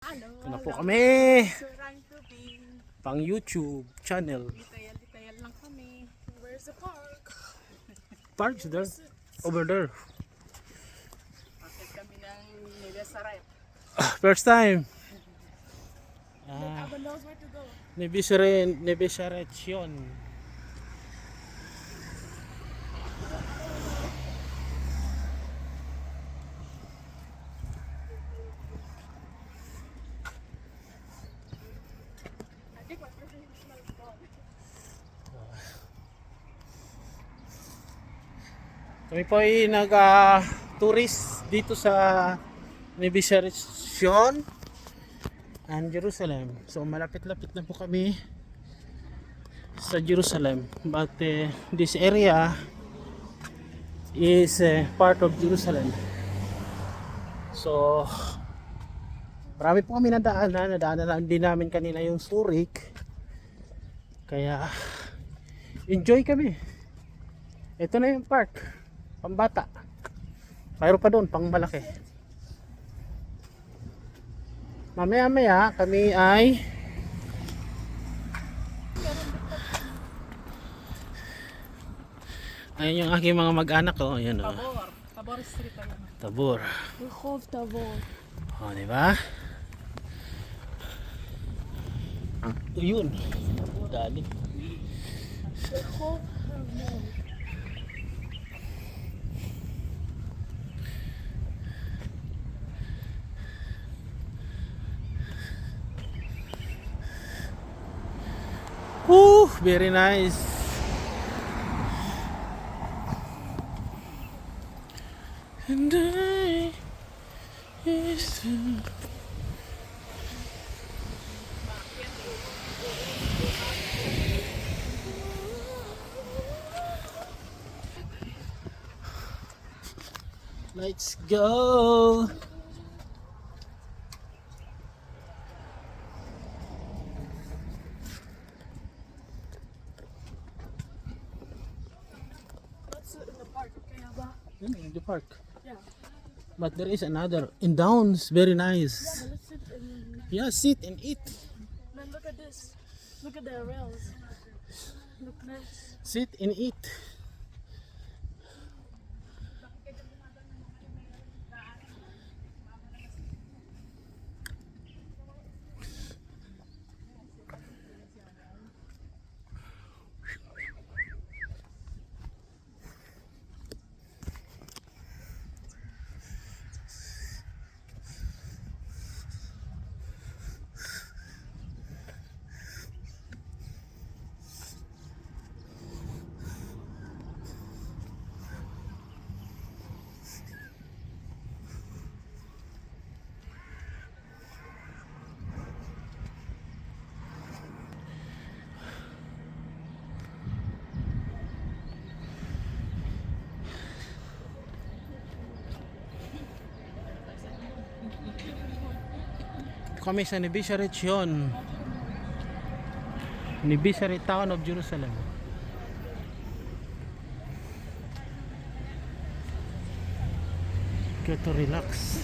Ito na po kami. Pang YouTube channel. Litayal lang kami. Where's the park? Park's there. Over there. Bakit kami ng Nilasaret? First time. Everyone knows where to go. Nebisaretsion. I think my person smells wrong. Kami po ay nag-tourist dito sa Nebisaretsion and Jerusalem. So malapit-lapit na po kami sa Jerusalem. But this area is part of Jerusalem. So marami po kami nadaanan din namin kanina yung Zurich. Kaya enjoy kami. Ito na yung park, pambata. Mayroon pa doon, pang malaki. Mamaya-maya kami ay ayun yung aking mga mag-anak ko. Ayan, oh. Tabor Street ayun. Tabor. Rehov Tabor. O, diba? Yun. Dali. Rehov Tabor. Woo! Very nice. And I is let's go. Let's sit in the park, okay, Abba? In the park. Yeah. But there is another in Downs. Very nice. But let's sit in. Yeah, sit and eat. Man, look at this. Look at the rails. Look nice. Sit and eat. Kami sa Nebisaretsion, Nebisaret town of Jerusalem. Get to relax.